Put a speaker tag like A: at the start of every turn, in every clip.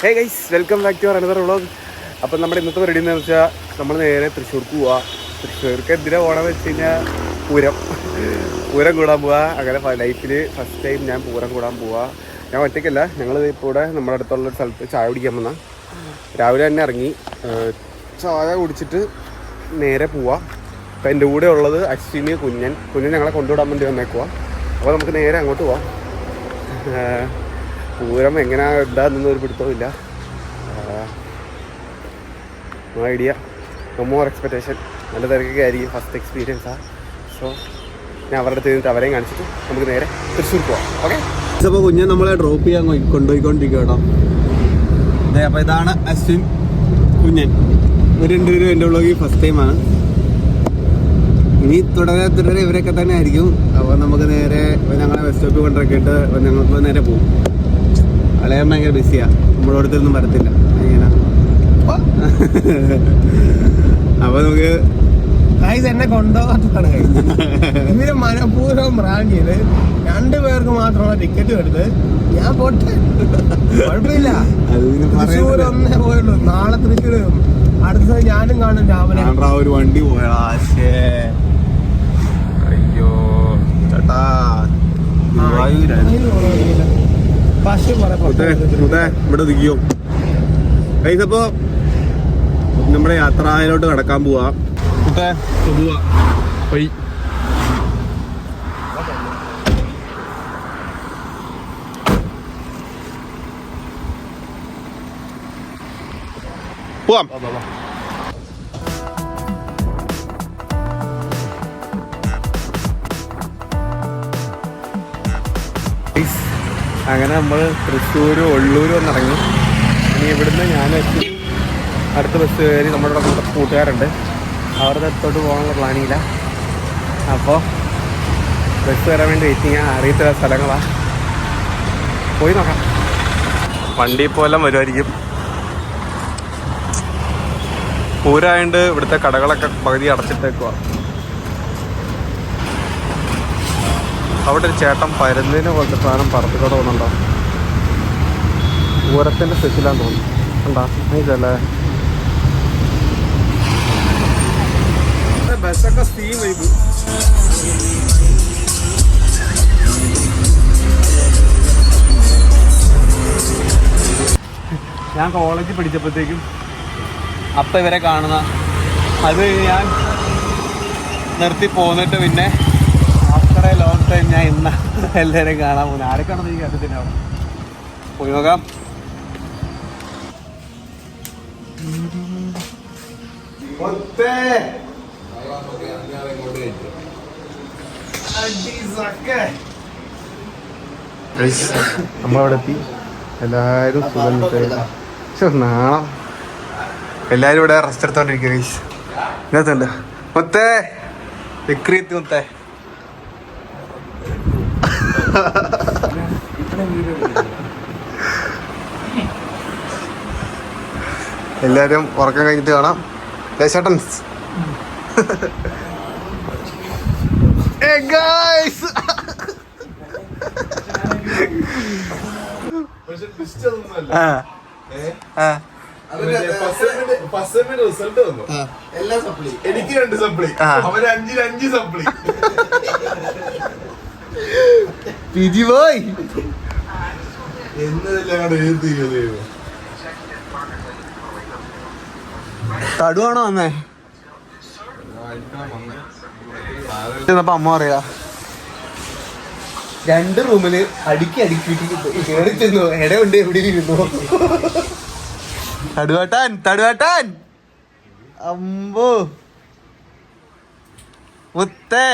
A: Hey guys, welcome back to our another vlog. അപ്പം നമ്മുടെ ഇന്നത്തെ പരിപാടി എന്ന് വെച്ചാൽ നമ്മൾ നേരെ തൃശ്ശൂർക്ക് പോവുക. തൃശ്ശൂർക്ക് എന്തിനാ പോകണമെന്ന് വെച്ച് കഴിഞ്ഞാൽ പൂരം കൂടാൻ പോവുക. അങ്ങനെ ലൈഫിൽ ഫസ്റ്റ് ടൈം ഞാൻ പൂരം കൂടാൻ പോവുക. ഞാൻ ഒറ്റയ്ക്കല്ല, ഞങ്ങൾ ഇപ്പോൾ ഇവിടെ നമ്മുടെ അടുത്തുള്ളൊരു സ്ഥലത്ത് ചായ കുടിക്കാൻ വന്നാൽ രാവിലെ തന്നെ ഇറങ്ങി ചായ കുടിച്ചിട്ട് നേരെ പോവാം. അപ്പം എൻ്റെ കൂടെ ഉള്ളത് അശ്വിനി, കുഞ്ഞൻ ഞങ്ങളെ കൊണ്ടുവിടാൻ വേണ്ടി വന്നേക്കുക. അപ്പോൾ നമുക്ക് നേരെ അങ്ങോട്ട് പോവാം. പൂരം എങ്ങനെ ഉണ്ടാകുന്നൊന്നും ഒരു പിടുത്തമില്ല. No idea, no more expectation. നല്ല തിരക്കൊക്കെ ആയിരിക്കും, ഫസ്റ്റ് എക്സ്പീരിയൻസാണ്. സോ ഞാൻ അവരുടെ അടുത്ത് നിന്നിട്ട് അവരെയും കാണിച്ചിട്ട് നമുക്ക് നേരെ തൃശ്ശൂർ പോവാം. ഓക്കെ. അപ്പോൾ കുഞ്ഞൻ നമ്മളെ ഡ്രോപ്പ് ചെയ്യാൻ കൊണ്ടുപോയിക്കൊണ്ടിരിക്കുക കേട്ടോ. അതെ, അപ്പോൾ ഇതാണ് അശ്വിൻ, കുഞ്ഞൻ. ഇവർ രണ്ടുപേരും എൻ്റെ വ്ളോഗിൽ ഫസ്റ്റ് ടൈമാണ്. ഇനി തുടരെ ഇവരൊക്കെ തന്നെ ആയിരിക്കും. അപ്പോൾ നമുക്ക് നേരെ ഞങ്ങളെ ബസ് സ്റ്റോപ്പിൽ കൊണ്ടിറക്കിയിട്ട് ഞങ്ങൾ നേരെ പോകും. അളയാൻ ഭയങ്കര ബിസിയാണ്, നമ്മുടെ അടുത്തൊന്നും വരത്തില്ല. ഇങ്ങനെ അപ്പോൾ നമുക്ക്
B: എന്നെ കൊണ്ടുപോകാത്തതാണ് ഇവര് മനഃപൂർവ്വം റാങ്ങിയത്. 2 പേർക്ക് മാത്രമുള്ള ടിക്കറ്റ് എടുത്ത് ഞാൻ പോട്ടെ, കുഴപ്പമില്ല. തൃശ്ശൂർ ഒന്നേ പോയുള്ളൂ, നാളെ തൃശ്ശൂർ. അടുത്ത ഞാനും കാണും രാവിലെ.
A: ഒരു വണ്ടി പോയാ. അയ്യോ ചേട്ടാ, ഇവിടെ നിൽക്കിയോ ഗൈസ്? അപ്പോൾ നമ്മുടെ യാത്രയിലോട്ട് കടക്കാൻ പോവാ. പോവാം. അങ്ങനെ നമ്മൾ തൃശ്ശൂർ ഒള്ളൂർ വന്നിറങ്ങി. ഇനി ഇവിടുന്ന് ഞാൻ അടുത്ത ബസ് കയറി നമ്മുടെ കൂടെ കൂട്ടുകാരുണ്ട്, അവരുടെ അടുത്തോട്ട് പോകാനുള്ള പ്ലാനിങ്ങില്ല. അപ്പോൾ ബസ് വരാൻ വേണ്ടി വെയിറ്റിംഗ്. അറിയത്തില്ല സ്ഥലങ്ങളാണ്, പോയി നോക്കാം. വണ്ടി പോലെ വരുമായിരിക്കും. പൂരമായതുകൊണ്ട് ഇവിടുത്തെ കടകളൊക്കെ പകുതി അടച്ചിട്ടേക്കുക. അവിടെ ഒരു ചേട്ടൻ പരുന്നിന് പോലത്തെ സാധനം പറത്തിക്കൂടെ പോകുന്നുണ്ടോ? പൂരത്തിൻ്റെ സ്പെഷ്യലാന്ന് തോന്നുന്നു. കണ്ടാ നൈസല്ലേ? ബസ്സൊക്കെ സ്റ്റീം വൈബ്. ഞാൻ കോളേജിൽ പഠിച്ചപ്പോഴത്തേക്കും അപ്പം ഇവരെ കാണുന്ന അത് ഞാൻ നിർത്തി പോന്നിട്ട് പിന്നെ ആഫ്റ്റർ എ ലോങ് ടൈം ഞാൻ ഇന്ന് എല്ലാവരെയും കാണാൻ പോകുന്നത്. ആരൊക്കെയാണെന്ന് എനിക്ക് അറിയത്തില്ല. പോയി നോക്കാം. നമ്മളവിടെ എത്തി. എല്ലാവരും നാണം. എല്ലാവരും ഇവിടെ റെസ്റ്റ് എടുത്തോണ്ടിരിക്കുക ഗൈസ്. ഇതിനകത്തുണ്ട് മൊത്തേ വിക്രീത്തി മൊത്തേ. എല്ലാവരും ഉറക്കം കഴിഞ്ഞിട്ട് കാണാം. ലേശട്ടൻസ്
C: എനിക്ക് 2 സപ്ലി, അവന് 5 സപ്ലി.
A: പിജി പോയി തടുവാണോ വന്നേ? അമ്മ പറയാ 2 റൂമില് അടുക്കി കേറി ചെന്നു. ഇടയുണ്ട് എവിടെ ഇരുന്നു. തടുവാട്ടാൻ അമ്പോ മുത്തേ.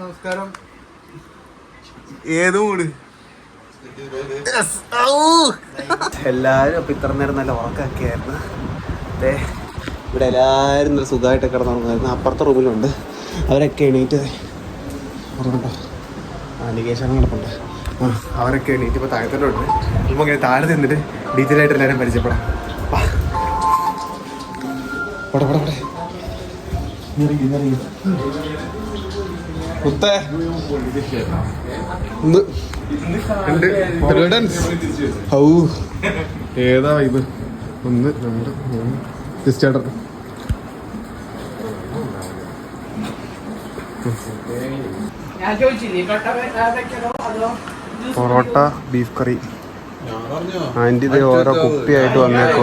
C: നമസ്കാരം.
A: ഏത് മൂട്? എല്ലാരും അപ്പൊ ഇത്ര നേരം നല്ല ഉറക്കൊക്കെ ആയിരുന്നു. അതെ, ഇവിടെ എല്ലാവരും നല്ല സുഖമായിട്ട് കിടന്നുറങ്ങുമായിരുന്നു. അപ്പുറത്തെ റൂമിലുണ്ട്, അവരൊക്കെ എണീറ്റ് ഉറങ്ങുണ്ടോ? നികേശാനം കിടപ്പുണ്ട്. അവരൊക്കെ എണീറ്റ് ഇപ്പോൾ താഴത്തോട്ടുണ്ട്. അപ്പോൾ ഇങ്ങനെ താഴെ നിന്നിട്ട് ഡീറ്റെയിൽ ആയിട്ട് എല്ലാവരും പരിചയപ്പെടാം. മുത്തേ ഏതാ വൈബ്? 1 2 3 സിസ്റ്റർ പൊറോട്ട ബീഫ് കറി. ആൻറ്റി ഇത് ഓരോ കുപ്പിയായിട്ട് വന്നേക്കോ.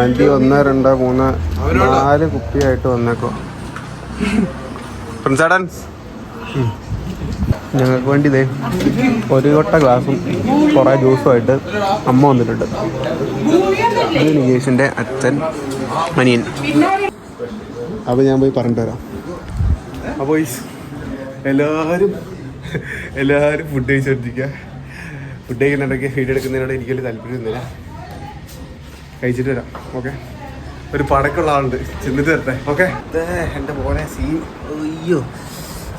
A: ആൻറ്റി 1 2 3 4 കുപ്പിയായിട്ട് വന്നേക്കോ. പ്രിൻസാടൻ ഞങ്ങൾക്ക് വേണ്ടി ഇതേ 1 കൊട്ട ഗ്ലാസും കുറേ ജ്യൂസുമായിട്ട് അമ്മ വന്നിട്ടുണ്ട്. അത് നികേഷിൻ്റെ അച്ഛൻ അനിയൻ. അപ്പോൾ ഞാൻ പോയി പറഞ്ഞിട്ട് വരാം. അപ്പോൾ എല്ലാവരും ഫുഡ് കഴിച്ചോണ്ടിരിക്കുക. ഫുഡ് കഴിക്കുന്നുണ്ടെങ്കിൽ വീഡിയോ എടുക്കുന്നതിനോട് എനിക്ക് വലിയ താല്പര്യമൊന്നുമില്ല. കഴിച്ചിട്ട് വരാം. ഓക്കെ, ഒരു പടക്കമുള്ള ആളുണ്ട്, ചെന്നിട്ട് വരട്ടെ. ഓക്കെ, എൻ്റെ പോലെ സീൻ. അയ്യോ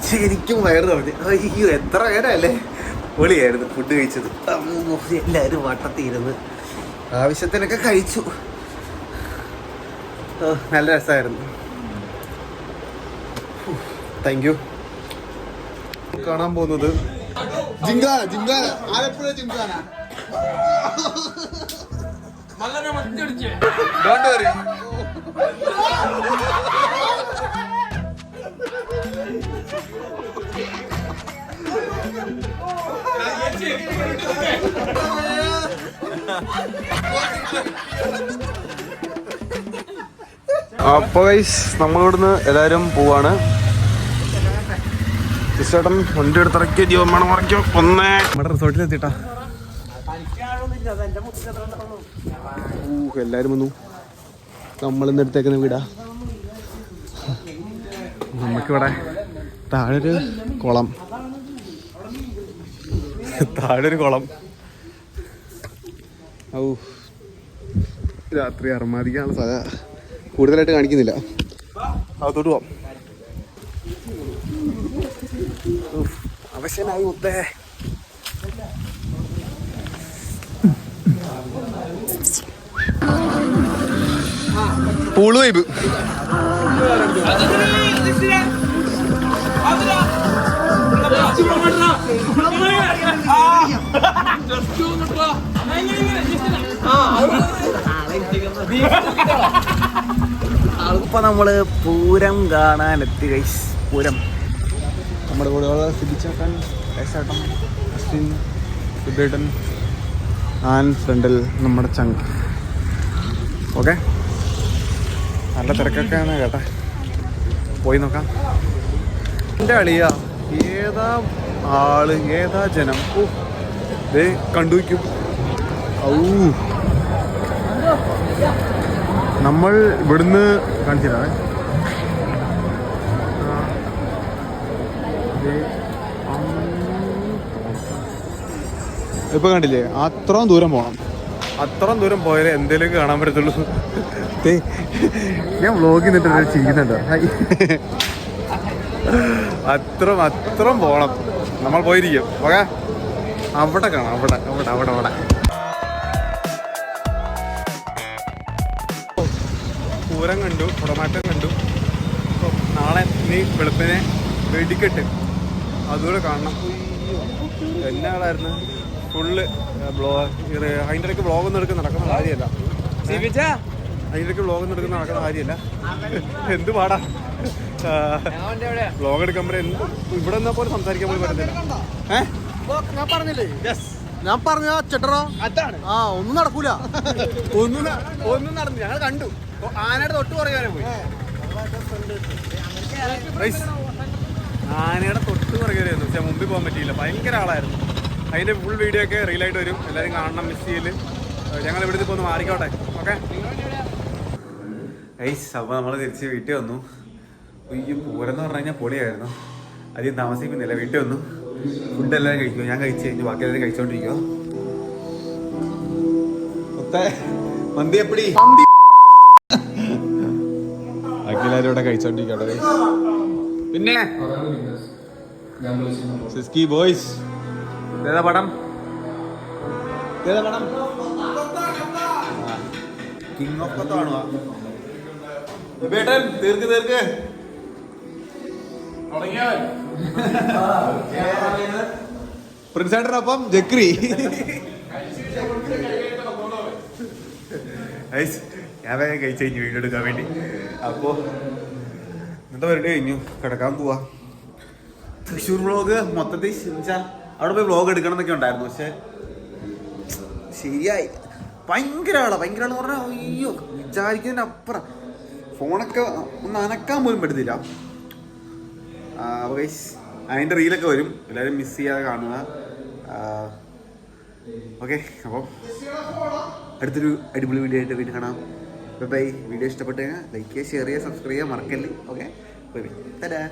A: ശരിക്കും വയറ് പറഞ്ഞു. അയ്യോ എത്ര നേരമല്ലേ പൊളിയായിരുന്നു ഫുഡ് കഴിച്ചത്. എല്ലാവരും വട്ടത്തിരുന്ന് ആവശ്യത്തിനൊക്കെ കഴിച്ചു. നല്ല രസമായിരുന്നു. Thank you. കാണാൻ പോകുന്നത്
C: ആലപ്പുഴ ജിംഖാന.
A: അപ്പോൾ നമ്മളിവിടുന്ന് എല്ലാവരും പോവാണ്. ചേട്ടൻ വണ്ടി എടുത്തിറക്കിയ ജീവന്മാണം മറിക്കോ. നമ്മുടെ റിസോർട്ടിലെത്തിട്ടാ. എല്ലാവരും വന്നു. നമ്മളിന്ന് എടുത്തേക്കുന്ന വീടാ. നമുക്കിവിടെ താഴൊരു കുളം. രാത്രി അർമാദിക്കാനുള്ള സ്ഥലം കൂടുതലായിട്ട് കാണിക്കുന്നില്ല. അകത്തോട്ട് പോവാം. അവശനായി മുത്തേ. Pool vibe. ഇപ്പൊ നമ്മള് പൂരം കാണാനെത്തി ഗൈസ്. പൂരം നമ്മുടെ കൂടെ സിബിച്ചേട്ടൻ, ഏട്ടൻ, അശ്വിൻ, സുബേട്ടൻ ആൻഡ് ഫ്രണ്ടിൽ നമ്മുടെ ചങ്ക്. ഓക്കെ, നല്ല തിരക്കൊക്കെയാണ് കേട്ടാ. പോയി നോക്കാം. എൻ്റെ അളിയാ, ഏതാ ആള്, ഏതാ ജനം. ദേ കണ്ടു വയ്ക്കും. നമ്മൾ ഇവിടുന്ന് കാണിച്ചില്ലേ. ഇപ്പൊ കണ്ടില്ലേ, അത്രയും ദൂരം പോകണം. അത്രയും ദൂരം പോയാലേ എന്തേലും കാണാൻ പറ്റത്തുള്ളൂ. ഞാൻ വ്ലോഗിൽ നിന്നിട്ട് ചെയ്യുന്നുണ്ടോ? അത്രയും പോകണം. നമ്മൾ പോയിരിക്കും. ഓക്കെ, അവിടെ കാണാം. അവിടെ പൂരം കണ്ടു, കുടമാറ്റം കണ്ടു. നാളെ നീ വെളുപ്പിനെ വെടിക്കെട്ട് അതുകൂടെ കാണണം. എല്ലാ ആളായിരുന്നു ഫുള്ള് അതിൻ്റെ ഇടയ്ക്ക് വ്ളോഗൊന്നും എടുക്കുന്ന നടക്കുന്ന കാര്യമല്ല. എന്ത് പാടാ വ്ളോഗ് എടുക്കുമ്പോൾ ഇവിടെ നിന്നാ പോലെ സംസാരിക്കാൻ പോലും പറ്റത്തില്ല. ഞാൻ പറഞ്ഞ ചേട്ടറോ അതാണ്. ഒന്നും നടക്കൂല. ഒന്നും നടന്നു. ഞങ്ങൾ കണ്ടു. ആനയുടെ തൊട്ട് പറയാനേ പോയി. ആനയുടെ തൊട്ട് പറയുകയായിരുന്നു. പക്ഷെ മുമ്പിൽ പോകാൻ പറ്റിയില്ല. ഭയങ്കര ആളായിരുന്നു. അതിൻ്റെ ഫുൾ വീഡിയോ ഒക്കെ റീലായിട്ട് വരും. എല്ലാവരും കാണണം. മിസ് ചെയ്യല്. ഞങ്ങൾ ഇവിടുന്ന് ഇപ്പോൾ ഒന്ന് മാറിക്കോട്ടെ. Okay ice. അപ്പോൾ നമ്മൾ തിരിച്ച് വീട്ടിൽ വന്നു. ഈ പൂരം എന്ന് പറഞ്ഞു കഴിഞ്ഞാൽ പൊളിയായിരുന്നു. അധികം താമസിക്കുന്നില്ല. വീട്ടിൽ വന്നു. ഫുഡ് എല്ലാവരും കഴിക്കും. ഞാൻ കഴിച്ച് കഴിഞ്ഞു. ബാക്കി എല്ലാവരും കഴിച്ചോണ്ടിരിക്കുക. മന്തി എപ്പടി ബാക്കി എല്ലാവരും ഇവിടെ കഴിച്ചോണ്ടിരിക്കട്ടെ. പിന്നെ സിസ്കി ബോയ്സ് ഏതാ പടം? കിങ് ഓഫ് കൊത്ത കാണുക. ബേട്ടൻ തീർക്ക് പ്രിൻസേട്ടനൊപ്പം ജക്രി. ഞാൻ വേഗം കഴിച്ചു കഴിഞ്ഞു വീഡിയോ എടുക്കാൻ വേണ്ടി. അപ്പോൾ ഇന്നത്തെ പരിപാടി കഴിഞ്ഞു, കിടക്കാൻ പോവാ. തൃശ്ശൂർ വ്ളോഗ് മൊത്തത്തിൽ അവിടെ പോയി വ്ളോഗ് എടുക്കണം എന്നൊക്കെ ഉണ്ടായിരുന്നു, പക്ഷെ ശരിയായി. ഭയങ്കര ആളെന്ന് പറഞ്ഞാൽ അയ്യോ വിചാരിക്കുന്നതിന് അപ്പുറം. ഫോണൊക്കെ ഒന്ന് അനക്കാൻ പോലും പറ്റത്തില്ല. അതിൻ്റെ റീലൊക്കെ വരും, എല്ലാവരും മിസ് ചെയ്യാതെ കാണുക. ഓക്കെ, അപ്പം അടുത്തൊരു അടിപൊളി വീഡിയോ ആയിട്ട് വീണ്ടും കാണാം. ബൈ. വീഡിയോ ഇഷ്ടപ്പെട്ടു കഴിഞ്ഞാൽ ലൈക്ക് ചെയ്യുക, ഷെയർ ചെയ്യുക, സബ്സ്ക്രൈബ് ചെയ്യുക മറക്കല്ലേ. Okay, bye bye. തരാ.